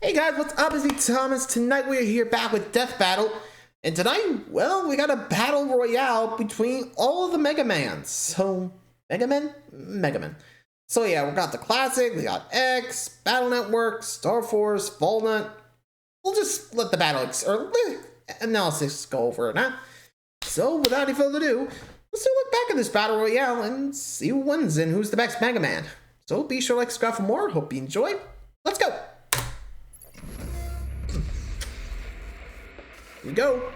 Hey guys, what's up? It's Thomas. Tonight we're here back with Death Battle. And tonight, well, we got a battle royale between all of the Megamans. So, Megamen. So yeah, we got the classic, we got X, Battle Network, Star Force, Volnutt. We'll just let the battle analysis go over it, huh? So without any further ado, let's look back at this battle royale and see who wins and who's the best Mega Man. So be sure to like, subscribe for more. Hope you enjoy. Let's go. Here we go.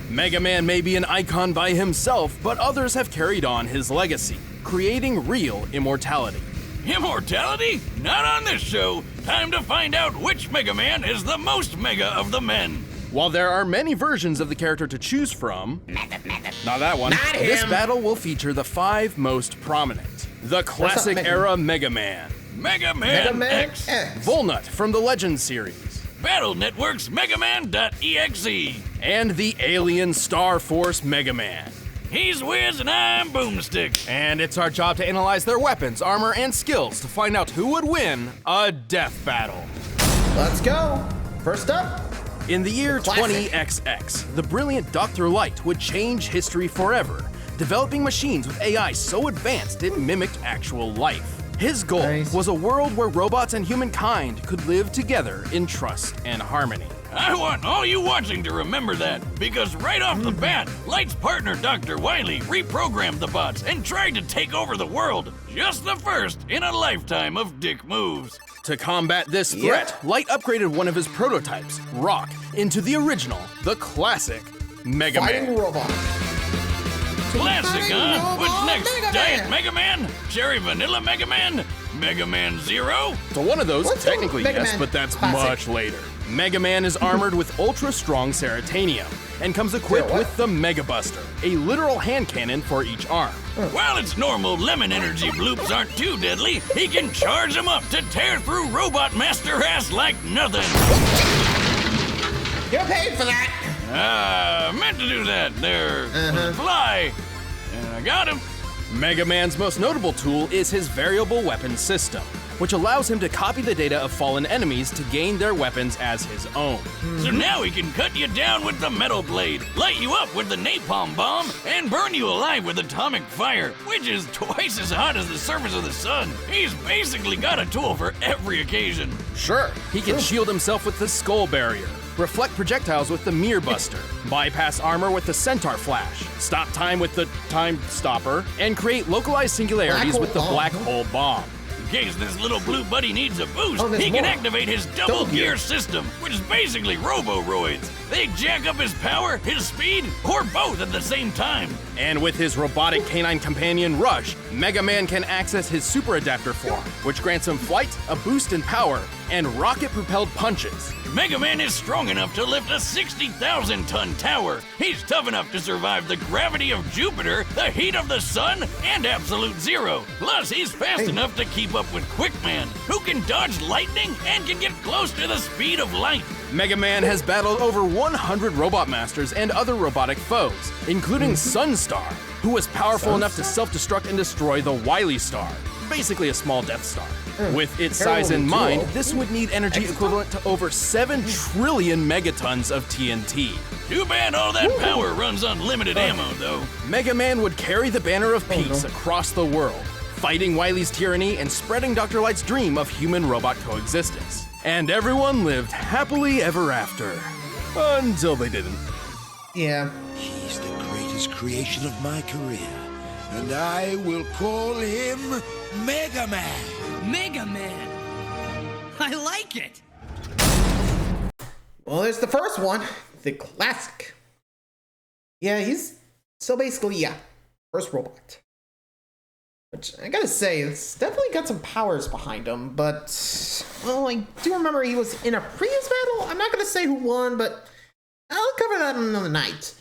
Mega Man may be an icon by himself, but others have carried on his legacy, creating real immortality. Immortality? Not on this show. Time to find out which Mega Man is the most mega of the men. While there are many versions of the character to choose from, not that one, Not this him. battle will feature the 5 most prominent. The classic era Mega Man, Megamen.exe, Volnutt from the Legends series, Battle Network's Megaman.exe. and the alien Star Force Mega Man. He's Wiz and I'm Boomstick. And it's our job to analyze their weapons, armor, and skills to find out who would win a death battle. Let's go. First up. In the year Classic. 20XX, the brilliant Dr. Light would change history forever, developing machines with AI so advanced it mimicked actual life. His goal Nice. was a world where robots and humankind could live together in trust and harmony. I want all you watching to remember that, because right off the bat, Light's partner Dr. Wily reprogrammed the bots and tried to take over the world. Just the first in a lifetime of dick moves. To combat this threat, Light upgraded one of his prototypes, Rock, into the original, the classic Mega Fighting Man. robot. Classic, huh? What's next? Mega Diet Man. Mega Man? Cherry Vanilla Mega Man? Mega Man Zero? So one of those, Let's go technically Mega yes, Man but that's Classic. much later. Mega Man is armored with ultra-strong Ceratanium and comes equipped what? with the Mega Buster, a literal hand cannon for each arm. While its normal lemon energy bloops aren't too deadly, he can charge them up to tear through Robot Master ass like nothing. You're paid for that. Meant to do that there. Fly. And I got him. Mega Man's most notable tool is his variable weapon system, which allows him to copy the data of fallen enemies to gain their weapons as his own. So now he can cut you down with the metal blade, light you up with the napalm bomb, and burn you alive with atomic fire, which is twice as hot as the surface of the sun. He's basically got a tool for every occasion. Sure, he can shield himself with the Skull Barrier, reflect projectiles with the Mirror Buster, bypass armor with the Centaur Flash, stop time with the Time Stopper, and create localized singularities with the Black Hole Bomb. In case this little blue buddy needs a boost, Oh, there's he can more. activate his double gear system, which is basically Roboroids. They jack up his power, his speed, or both at the same time. And with his robotic canine companion Rush, Mega Man can access his Super Adapter form, which grants him flight, a boost in power, and rocket-propelled punches. Mega Man is strong enough to lift a 60,000-ton tower. He's tough enough to survive the gravity of Jupiter, the heat of the sun, and absolute zero. Plus, he's fast enough to keep up with Quickman, who can dodge lightning and can get close to the speed of light. Mega Man has battled over 100 Robot Masters and other robotic foes, including Sunstar, who was powerful enough to self-destruct and destroy the Wily Star, basically a small Death Star. With its size in mind, this would need energy equivalent to over 7 trillion megatons of TNT. Too bad all that power runs on limited ammo, though. Mega Man would carry the banner of peace across the world, fighting Wily's tyranny and spreading Dr. Light's dream of human-robot coexistence. And everyone lived happily ever after. Until they didn't. Yeah. He's the greatest creation of my career, and I will call him Mega Man. Mega Man! I like it! Well, there's the first one, the classic. Yeah, he's so basically, first robot. Which I gotta say, it's definitely got some powers behind him, but well, I do remember he was in a previous battle. I'm not gonna say who won, but I'll cover that on another night.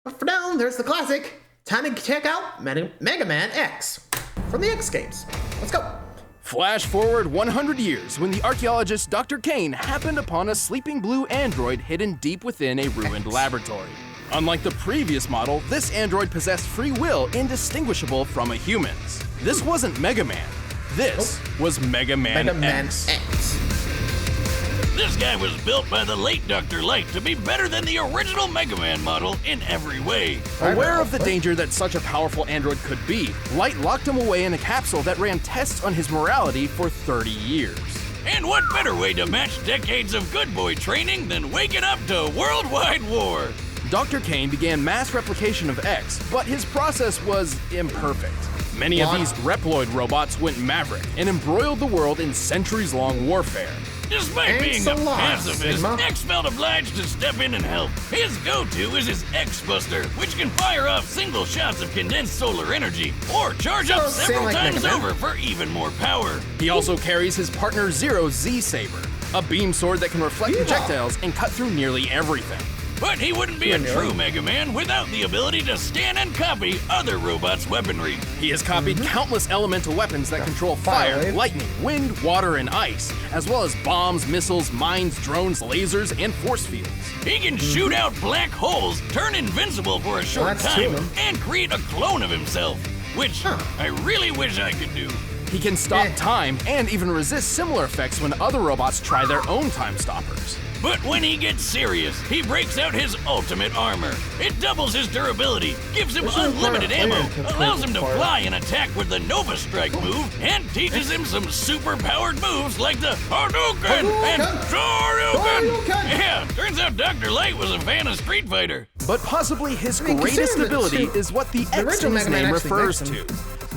But for now, there's the classic. Time to check out Megaman.exe from the X games. Let's go. Flash forward 100 years when the archaeologist Dr. Kane happened upon a sleeping blue android hidden deep within a ruined laboratory. Unlike the previous model, this android possessed free will indistinguishable from a human's. This wasn't Mega Man. This was Megaman.exe. This guy was built by the late Dr. Light to be better than the original Mega Man model in every way. Aware of the danger that such a powerful android could be, Light locked him away in a capsule that ran tests on his morality for 30 years. And what better way to match decades of good boy training than waking up to worldwide war? Dr. Kane began mass replication of X, but his process was imperfect. Many of these Reploid robots went maverick and embroiled the world in centuries-long warfare. Despite being a pacifist, X felt obliged to step in and help. His go-to is his X-Buster, which can fire off single shots of condensed solar energy, or charge up several times over for even more power. He also carries his partner Zero's Z-Saber, a beam sword that can reflect projectiles and cut through nearly everything. But he wouldn't be a true Mega Man without the ability to scan and copy other robots' weaponry. He has copied countless elemental weapons that control fire, lightning, wind, water, and ice, as well as bombs, missiles, mines, drones, lasers, and force fields. He can shoot out black holes, turn invincible for a short time, and create a clone of himself, which I really wish I could do. He can stop time and even resist similar effects when other robots try their own time stoppers. But when he gets serious, he breaks out his ultimate armor. It doubles his durability, gives him unlimited ammo, allows him to fly and attack with the Nova Strike move, and teaches him some super-powered moves like the Hadouken and Shoryuken. Yeah, turns out Dr. Light was a fan of Street Fighter. But possibly his greatest ability is what the X in his name refers to.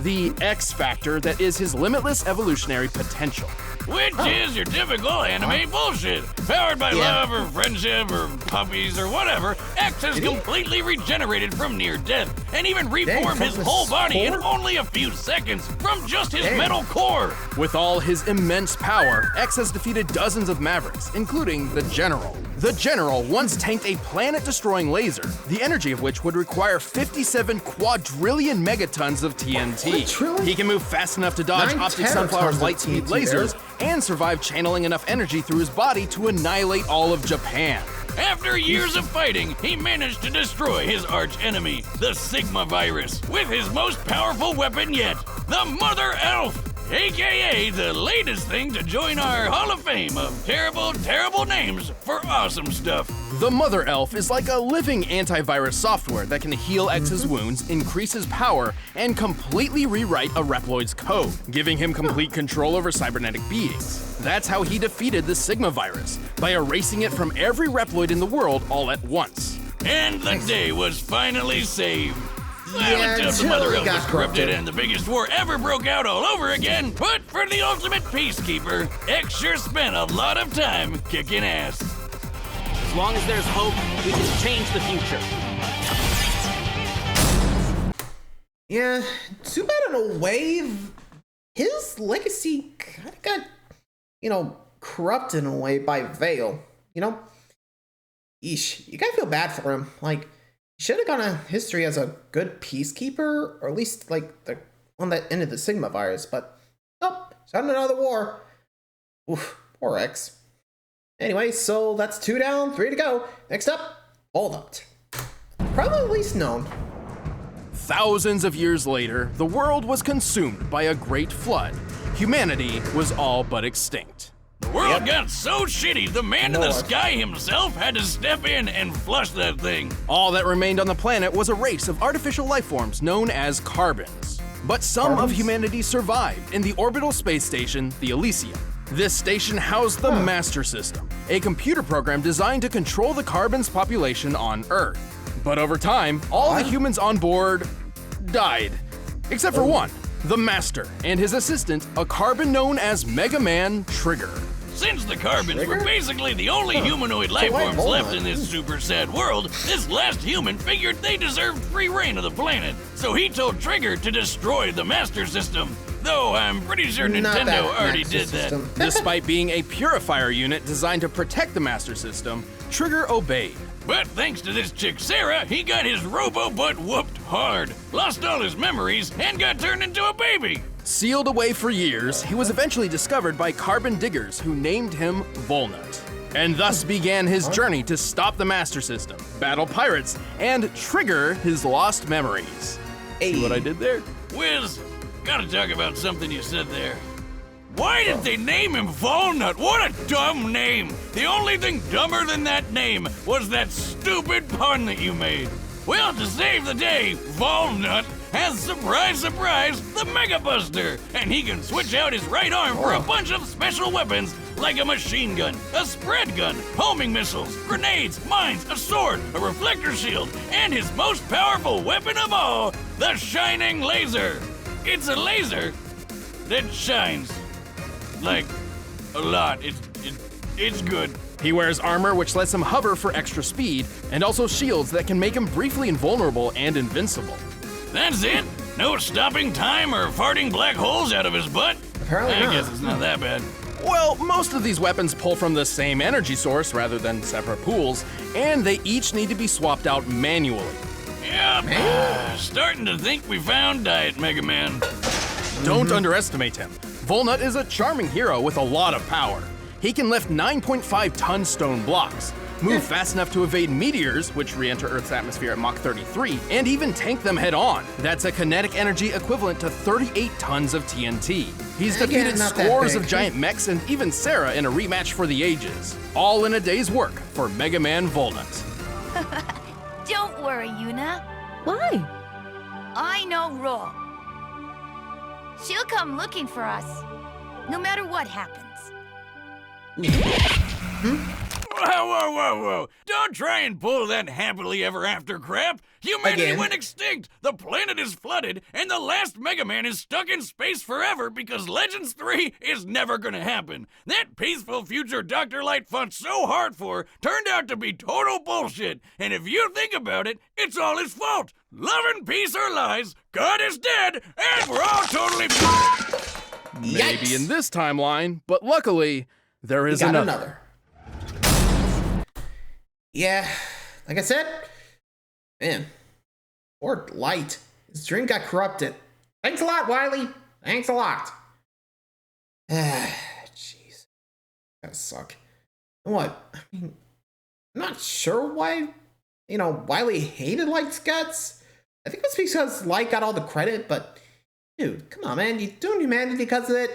The X factor that is his limitless evolutionary potential. Which is your typical anime bullshit. Powered by love or friendship or puppies or whatever, X has completely regenerated from near death and even reformed his whole body in only a few seconds from just his metal core. With all his immense power, X has defeated dozens of Mavericks, including the General. The General once tanked a planet-destroying laser, the energy of which would require 57 quadrillion megatons of TNT. He can move fast enough to dodge Optic Sunflower's light-speed lasers and survive channeling enough energy through his body to annihilate all of Japan. After years of fighting, he managed to destroy his arch-enemy, the Sigma virus, with his most powerful weapon yet, the Mother Elf, aka the latest thing to join our Hall of Fame of terrible, terrible names for awesome stuff. The Mother Elf is like a living antivirus software that can heal X's wounds, increase his power, and completely rewrite a Reploid's code, giving him complete control over cybernetic beings. That's how he defeated the Sigma virus, by erasing it from every Reploid in the world all at once. And the day was finally saved. Well, until the Mother Elf was corrupted and the biggest war ever broke out all over again, but for the ultimate peacekeeper, X sure spent a lot of time kicking ass. As long as there's hope, we can change the future. Yeah, too bad in a way, his legacy kind of got, corrupted in a way by Vale, Eesh, you gotta feel bad for him. Like, he should have gone on history as a good peacekeeper, or at least, like, the one that ended the Sigma virus, but nope, starting another war. Oof, poor X. Anyway, so that's 2 down, 3 to go. Next up, Volnutt. Probably the least known. Thousands of years later, the world was consumed by a great flood. Humanity was all but extinct. The world got so shitty, the man in the sky himself had to step in and flush that thing. All that remained on the planet was a race of artificial life forms known as carbons. But some of humanity survived in the orbital space station, the Elysium. This station housed the Master System, a computer program designed to control the carbons' population on Earth. But over time, all the humans on board died. Except for one, the Master, and his assistant, a carbon known as Mega Man Trigger. Since the carbons were basically the only humanoid life forms left in this super sad world, this last human figured they deserved free reign of the planet. So he told Trigger to destroy the Master System. Though I'm pretty sure Nintendo already did that. Despite being a purifier unit designed to protect the Master System, Trigger obeyed. But thanks to this chick Sarah, he got his robo-butt whooped hard, lost all his memories, and got turned into a baby. Sealed away for years, he was eventually discovered by carbon diggers who named him Volnutt. And thus began his journey to stop the Master System, battle pirates, and trigger his lost memories. See what I did there? Wiz, gotta talk about something you said there. Why did they name him Volnutt? What a dumb name! The only thing dumber than that name was that stupid pun that you made. Well, to save the day, Volnutt has, surprise, surprise, the Mega Buster, and he can switch out his right arm for a bunch of special weapons like a machine gun, a spread gun, homing missiles, grenades, mines, a sword, a reflector shield, and his most powerful weapon of all, the Shining Laser. It's a laser that shines. Like, a lot. It's good. He wears armor which lets him hover for extra speed, and also shields that can make him briefly invulnerable and invincible. That's it? No stopping time or farting black holes out of his butt? Apparently I not. guess it's not that bad. Well, most of these weapons pull from the same energy source rather than separate pools, and they each need to be swapped out manually. Yep. Starting to think we found Diet Mega Man. Don't underestimate him. Volnutt is a charming hero with a lot of power. He can lift 9.5-ton stone blocks, move fast enough to evade meteors, which re-enter Earth's atmosphere at Mach 33, and even tank them head-on. That's a kinetic energy equivalent to 38 tons of TNT. He's defeated not that scores big. of giant mechs and even Sarah in a rematch for the ages. All in a day's work for Mega Man Volnutt. Don't worry, Yuna. Why? I know Ro. She'll come looking for us, no matter what happens. Whoa. Don't try and pull that happily ever after crap. Humanity Again. went extinct, the planet is flooded, and the last Mega Man is stuck in space forever because Legends 3 is never gonna happen. That peaceful future Dr. Light fought so hard for turned out to be total bullshit, and if you think about it, it's all his fault. Love and peace are lies, God is dead, and we're all totally Maybe in this timeline, but luckily, there is got another. Yeah, like I said, man, poor Light. His dream got corrupted. Thanks a lot, Wily. Thanks a lot. Jeez. That suck. What? I mean, I'm not sure why, Wily hated Light's guts. I think it's because Light got all the credit, but dude, come on, man. You doing humanity because of it?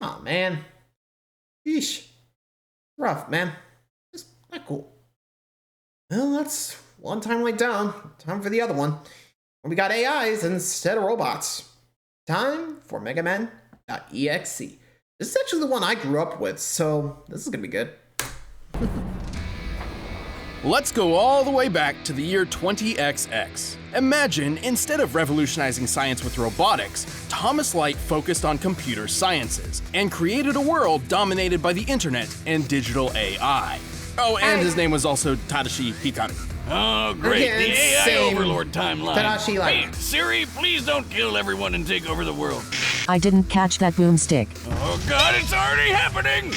Come on, man. Yeesh. Rough, man. Just not cool. Well, that's one timeline down. Time for the other one. We got AIs instead of robots. Time for Megamen.exe. This is actually the one I grew up with, so this is gonna be good. Let's go all the way back to the year 20XX. Imagine, instead of revolutionizing science with robotics, Thomas Light focused on computer sciences and created a world dominated by the internet and digital AI. Oh, and his name was also Tadashi Hikari. Oh, great. Again, the AI same overlord timeline. Tadashi Light. Hey, Siri, please don't kill everyone and take over the world. I didn't catch that boomstick. Oh, God, it's already happening!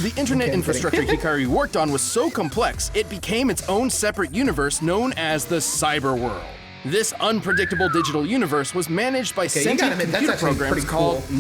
The internet infrastructure Hikari worked on was so complex, it became its own separate universe known as the cyber world. This unpredictable digital universe was managed by you sentient gotta admit, that's computer actually programs pretty called cool.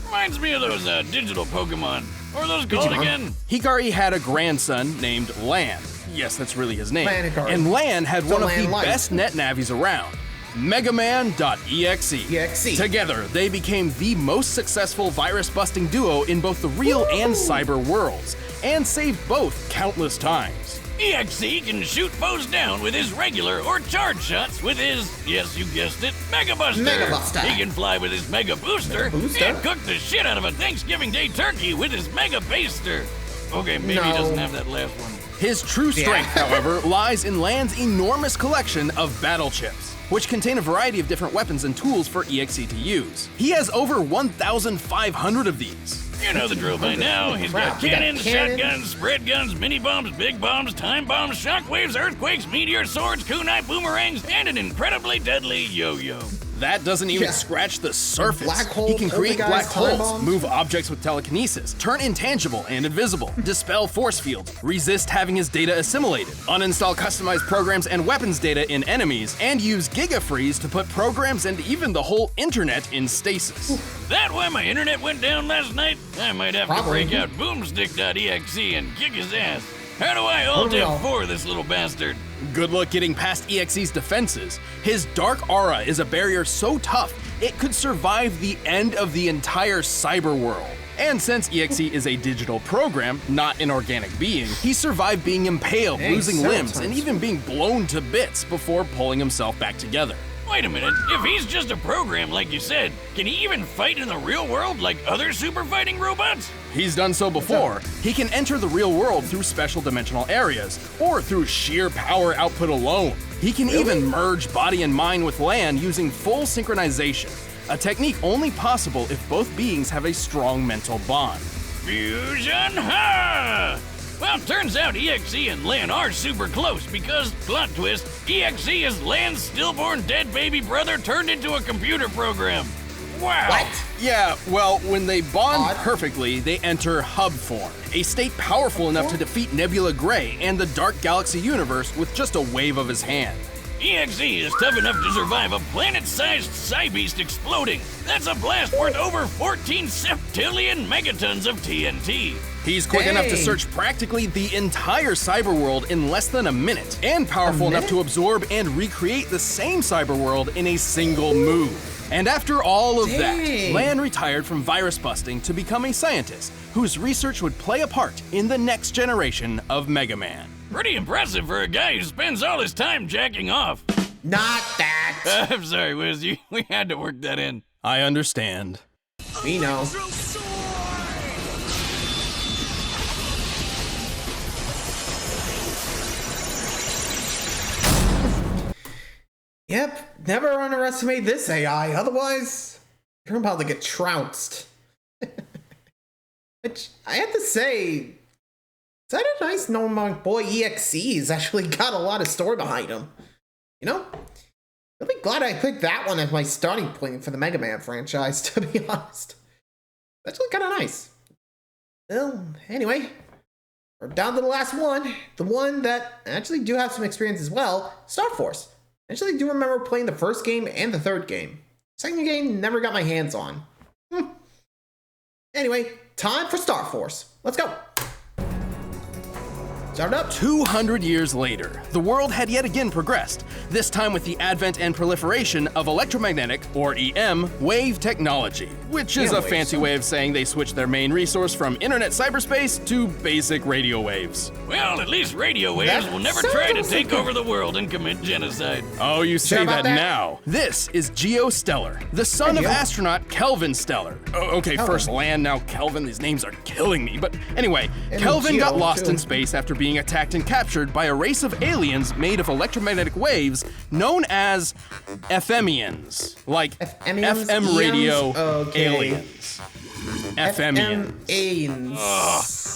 Reminds me of those digital Pokemon. What are those called Digimon. again? Hikari had a grandson named Lan. Yes, that's really his name. Lan Hikari. And Lan had So one of Lan the Light. best net navis around, Megaman.exe. EXE. Together, they became the most successful virus-busting duo in both the real and cyber worlds, and saved both countless times. EXE can shoot foes down with his regular or charge shots with his, yes, you guessed it, Mega Buster. Mega Buster. He can fly with his Mega Booster, Mega Booster? and cook the shit out of a Thanksgiving Day turkey with his Mega Baster. Okay, maybe he No. doesn't have that last one. His true strength, however, lies in Lan's enormous collection of battle chips, which contain a variety of different weapons and tools for EXE to use. He has over 1,500 of these. You know the drill by now. He's got Crap, we got cannons, cannon. shotguns, spread guns, mini bombs, big bombs, time bombs, shockwaves, earthquakes, meteors, swords, kunai, boomerangs, and an incredibly deadly yo-yo. That doesn't even Yeah. scratch the surface. Black hole, He can create black poltergeist, time holes, bombs. move objects with telekinesis, turn intangible and invisible, dispel force fields, resist having his data assimilated, uninstall customized programs and weapons data in enemies, and use Gigafreeze to put programs and even the whole internet in stasis. That why my internet went down last night? I might have Probably. to break out boomstick.exe and kick his ass. How do I Alt Unreal. F4 this little bastard? Good luck getting past EXE's defenses. His dark aura is a barrier so tough it could survive the end of the entire cyber world. And since EXE is a digital program, not an organic being, he survived being impaled, losing limbs, and even being blown to bits before pulling himself back together. Wait a minute, if he's just a program like you said, can he even fight in the real world like other super fighting robots? He's done so before. He can enter the real world through special dimensional areas, or through sheer power output alone. He can even merge body and mind with land using full synchronization, a technique only possible if both beings have a strong mental bond. Fusion ha! Well, turns out EXE and Lan are super close because, plot twist, EXE is Lan's stillborn dead baby brother turned into a computer program. Wow! What? Yeah, well, when they bond perfectly, they enter hub form, a state powerful enough to defeat Nebula Gray and the Dark Galaxy universe with just a wave of his hand. EXE is tough enough to survive a planet-sized Psybeast exploding. That's a blast worth over 14 septillion megatons of TNT. He's quick enough to search practically the entire cyber world in less than a minute, and powerful enough to absorb and recreate the same cyber world in a single move. And after all of that, Lan retired from virus busting to become a scientist whose research would play a part in the next generation of Mega Man. Pretty impressive for a guy who spends all his time jacking off. Not that. I'm sorry, Wiz, we had to work that in. I understand. We know. Yep, never underestimate this AI, otherwise you're about to get trounced. Which, I have to say, is that a nice knowing my boy EXE's actually got a lot of story behind him. You know? Really glad I picked that one as my starting point for the Mega Man franchise, to be honest. That's actually kind of nice. Well, anyway, we're down to the last one. The one that I actually do have some experience as well, Star Force. I actually do remember playing the first game and the third game. Second game, never got my hands on. Anyway, time for Star Force. Let's go. Start up. 200 years later, the world had yet again progressed, this time with the advent and proliferation of electromagnetic, or EM, wave technology, which is a fancy way of saying they switched their main resource from internet cyberspace to basic radio waves. Well, at least radio waves will never try to take over the world and commit genocide. Oh, you say that now. This is Geo Stellar, the son of astronaut Kelvin Stellar. Oh, okay, first Lan, now Kelvin. These names are killing me. But anyway, Kelvin got lost in space after being attacked and captured by a race of aliens made of electromagnetic waves known as FMians. Like FM radio aliens. FMians.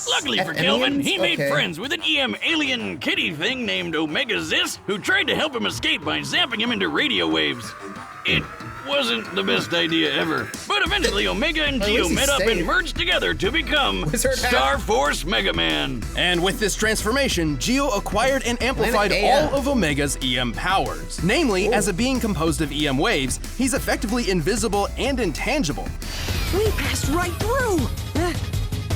Luckily for Kelvin, he made friends with an EM alien kitty thing named Omega-Zis, who tried to help him escape by zapping him into radio waves. It wasn't the best idea ever, but eventually Omega and Geo met up and merged together to become Star Force Mega Man. And with this transformation, Geo acquired and amplified all of Omega's EM powers. Namely, as a being composed of EM waves, he's effectively invisible and intangible. We passed right through.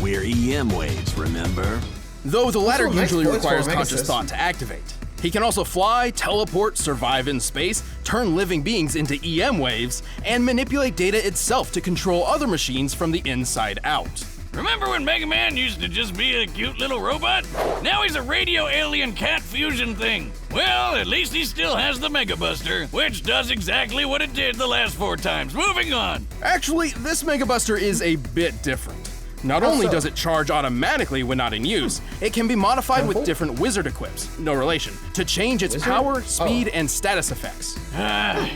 We're EM waves, remember? Though the latter usually requires conscious thought to activate. He can also fly, teleport, survive in space, turn living beings into EM waves, and manipulate data itself to control other machines from the inside out. Remember when Mega Man used to just be a cute little robot? Now he's a radio alien cat fusion thing. Well, at least he still has the Mega Buster, which does exactly what it did the last 4 times. Moving on. Actually, this Mega Buster is a bit different. Not only does it charge automatically when not in use, it can be modified with different wizard equips, no relation, to change its power, speed, and status effects.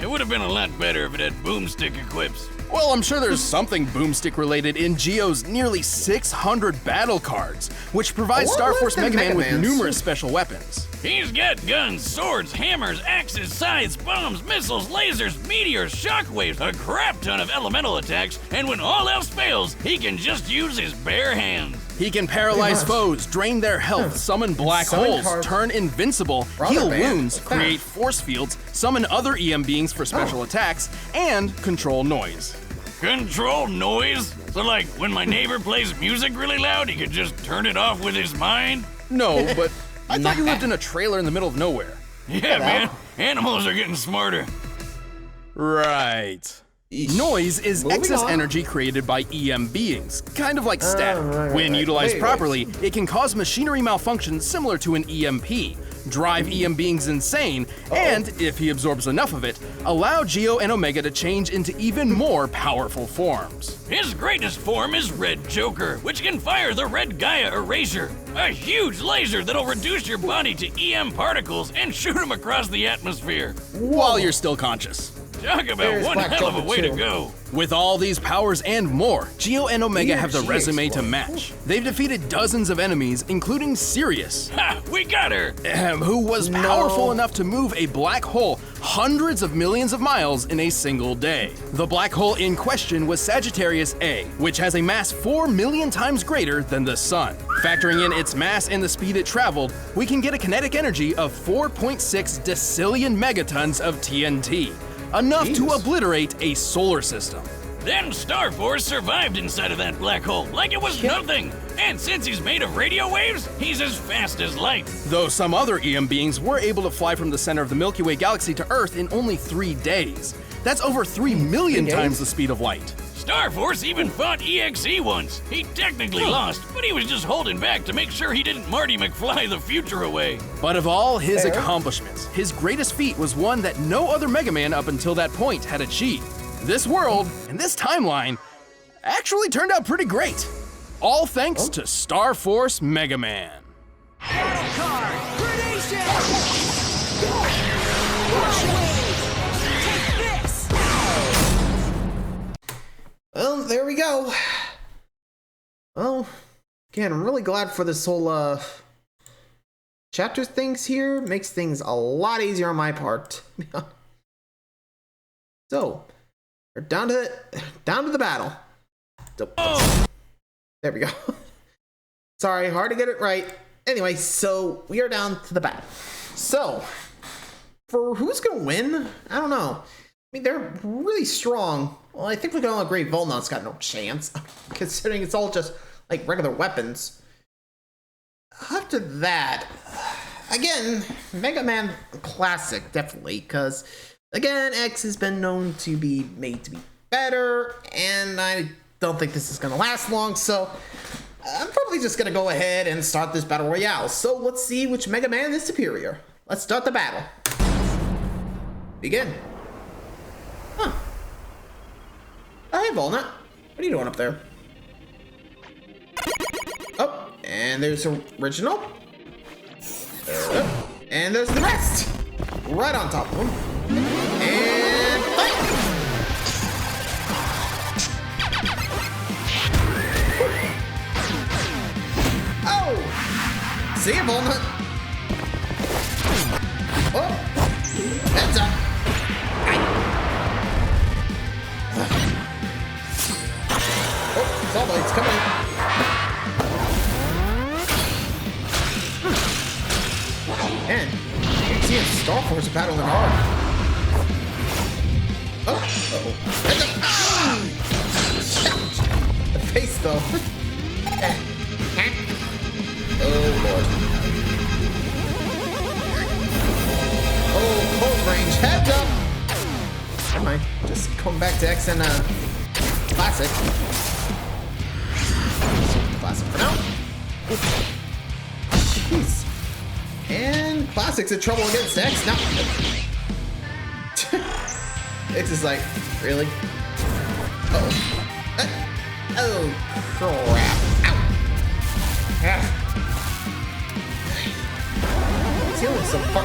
It would have been a lot better if it had boomstick equips. Well, I'm sure there's something boomstick related in Geo's nearly 600 battle cards, which provide Star Force Mega Man with numerous special weapons. He's got guns, swords, hammers, axes, scythes, bombs, missiles, lasers, meteors, shockwaves, a crap ton of elemental attacks, and when all else fails, he can just use his bare hands. He can paralyze foes, drain their health, summon black holes, turn invincible, heal wounds, create force fields, summon other EM beings for special attacks, and control noise. Control noise? So like, when my neighbor plays music really loud, he can just turn it off with his mind? No, but I thought you lived in a trailer in the middle of nowhere. Yeah, man. Animals are getting smarter. Right. Noise is Moving excess on. energy created by EM beings, kind of like static. When utilized properly, it can cause machinery malfunction similar to an EMP, drive EM beings insane, and, if he absorbs enough of it, allow Geo and Omega to change into even more powerful forms. His greatest form is Red Joker, which can fire the Red Gaia Erasure, a huge laser that'll reduce your body to EM particles and shoot them across the atmosphere. While you're still conscious. Talk about There's one Black hell of a Joker way to too. go. With all these powers and more, Geo and Omega have the she resume to explodes. match. They've defeated dozens of enemies, including Sirius, Ha! We got her! who was powerful enough to move a black hole hundreds of millions of miles in a single day. The black hole in question was Sagittarius A, which has a mass 4 million times greater than the Sun. Factoring in its mass and the speed it traveled, we can get a kinetic energy of 4.6 decillion megatons of TNT, enough to obliterate a solar system. Then Star Force survived inside of that black hole like it was nothing. And since he's made of radio waves, he's as fast as light. Though some other EM beings were able to fly from the center of the Milky Way galaxy to Earth in only 3 days. That's over 3 million times the speed of light. Star Force even fought EXE once. He technically lost, but he was just holding back to make sure he didn't Marty McFly the future away. But of all his accomplishments, his greatest feat was one that no other Mega Man up until that point had achieved. This world, and this timeline, actually turned out pretty great. All thanks to Star Force Mega Man. Battle card! Grenation! Rush wave! Take this! Well, there we go. Well, again, I'm really glad for this whole chapter things here. Makes things a lot easier on my part. So, we're down to the battle. There we go. Sorry, hard to get it right. Anyway, so we are down to the battle. So, for who's gonna win? I don't know. I mean, they're really strong. Well, I think we can all agree Volnutt's got no chance, considering it's all just like regular weapons. After that, again, Mega Man Classic, definitely, because again, X has been known to be made to be better, and I don't think this is going to last long, so I'm probably just going to go ahead and start this Battle Royale. So let's see which Mega Man is superior. Let's start the battle. Begin. Huh. Oh, hey, Volnutt. What are you doing up there? Oh, and there's original. And there's the rest. Right on top of them. And fight! Oh! See ya, Volnutt. Oh! Heads up. Oh, Saw Blade's coming in. Man, you see Star Force battling hard. Oh, uh-oh. Heads up. Ah! The face, though. Oh, Lord. Oh, close range. Heads up. Never mind. Just come back to X and Classic. Classic for now. Jeez. And Classic's in trouble against X. No. It's just like, really? Uh-oh. Oh, crap. Ow. Ah. Feeling so far.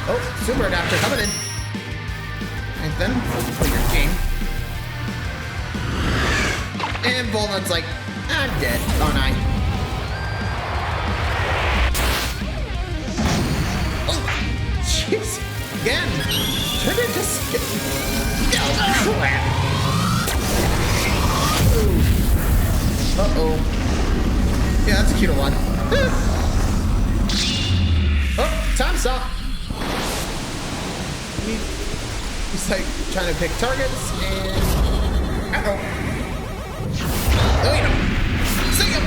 Oh, Super Adapter coming in. And then, play your game. And Volnutt's like, I'm dead, aren't I? Oh, jeez. Again. Should I just get... Oh, crap. Uh-oh. Yeah, that's a cuter one. Oh, time stop. He's like trying to pick targets and... Uh-oh. Oh, yeah. See him.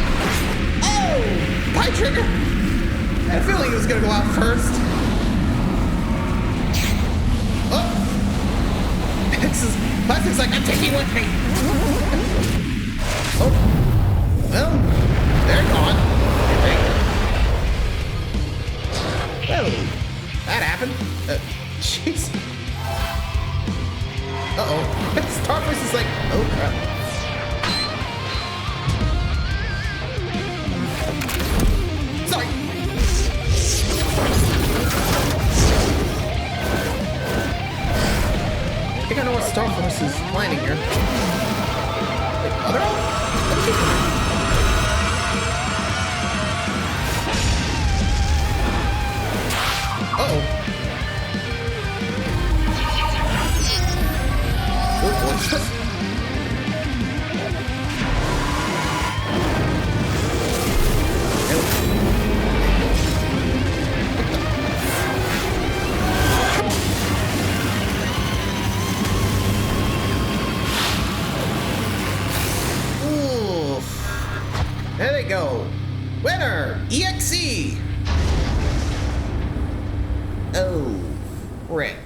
Oh! Pie trigger. I had a feeling he was gonna go out first. Oh! X is Plastic's like, I'm taking with me. Oh, well, they're gone. Whoa, that happened. Jeez. Uh-oh. Starforce is like, oh crap. Sorry. I think I know what Starforce is planning here. Wait, other? Uh-oh. What's this? There they go. Winner, EXE. Oh, Rick.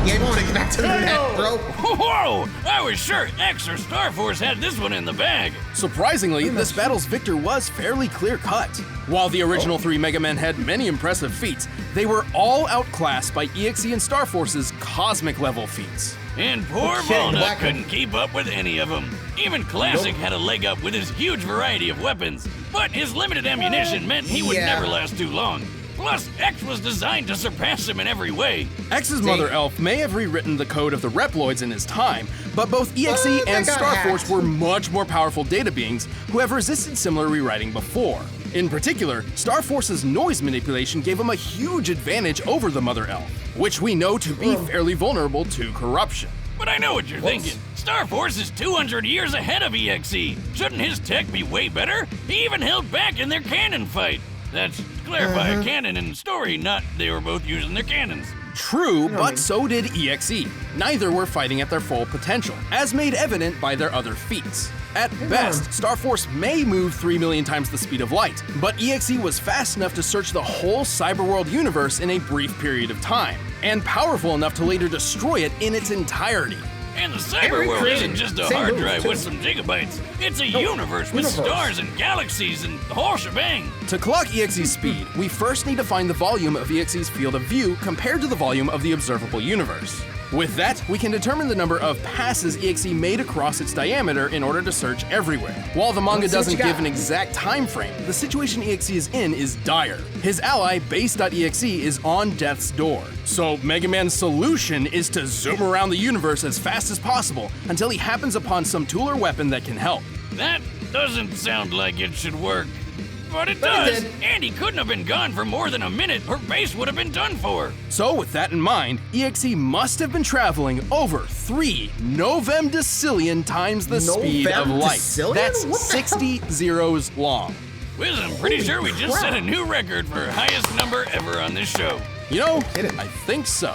Yeah, you want to get back to the net, bro. Whoa! I was sure X or Starforce had this one in the bag. Surprisingly, this battle's victor was fairly clear-cut. While the original three Mega Men had many impressive feats, they were all outclassed by EXE and Starforce's cosmic-level feats. And poor Volnutt couldn't keep up with any of them. Even Classic had a leg up with his huge variety of weapons, but his limited ammunition meant he would never last too long. Plus, X was designed to surpass him in every way. X's Mother Elf may have rewritten the code of the Reploids in his time, but both EXE and Starforce were much more powerful data beings who have resisted similar rewriting before. In particular, Starforce's noise manipulation gave him a huge advantage over the Mother Elf, which we know to be fairly vulnerable to corruption. But I know what you're thinking. Starforce is 200 years ahead of EXE. Shouldn't his tech be way better? He even held back in their cannon fight. That's, to clarify, a canon and story, not they were both using their cannons. True, but so did EXE. Neither were fighting at their full potential, as made evident by their other feats. At best, Starforce may move 3 million times the speed of light, but EXE was fast enough to search the whole cyberworld universe in a brief period of time, and powerful enough to later destroy it in its entirety. And the cyber world isn't just a hard drive with some gigabytes. It's a universe with stars and galaxies and the whole shebang. To clock EXE's speed, we first need to find the volume of EXE's field of view compared to the volume of the observable universe. With that, we can determine the number of passes EXE made across its diameter in order to search everywhere. While the manga doesn't give an exact time frame, the situation EXE is in is dire. His ally, Base.exe, is on death's door. So Mega Man's solution is to zoom around the universe as fast as possible until he happens upon some tool or weapon that can help. That doesn't sound like it should work. But it does, and he couldn't have been gone for more than a minute or Base would have been done for. So with that in mind, EXE must have been traveling over 3 novemdecillion times the speed of light. That's 60 zeros long. Wiz, I'm pretty sure we just set a new record for highest number ever on this show. You know, I think so.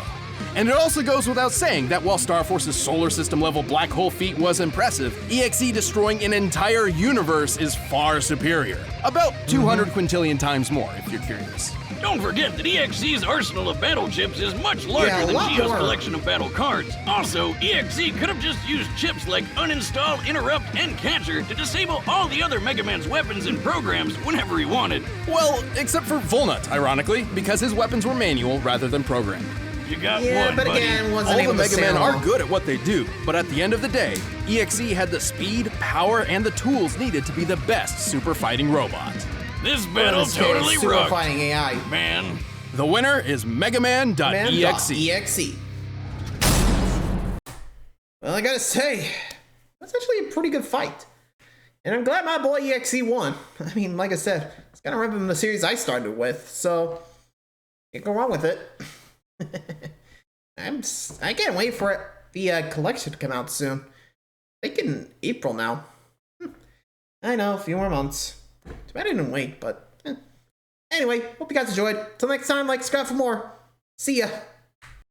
And it also goes without saying that while Starforce's solar system level black hole feat was impressive, EXE destroying an entire universe is far superior. About 200 quintillion times more, if you're curious. Don't forget that EXE's arsenal of battle chips is much larger than Geo's collection of battle cards. Also, EXE could have just used chips like Uninstall, Interrupt, and Catcher to disable all the other Mega Man's weapons and programs whenever he wanted. Well, except for Volnutt, ironically, because his weapons were manual rather than programmed. You got one, but buddy. again, all the Mega Men are good at what they do, but at the end of the day, EXE had the speed, power, and the tools needed to be the best super fighing robot. This battle totally super rocked, fighting AI. man. The winner is Megaman.exe. Well, I gotta say, that's actually a pretty good fight. And I'm glad my boy EXE won. I mean, like I said, it's kind of ripping the series I started with, so can't go wrong with it. I can't wait for the collection to come out soon. I think in April now. I know, a few more months. Too bad I didn't wait, but anyway, hope you guys enjoyed. Till next time, like, subscribe for more. See ya.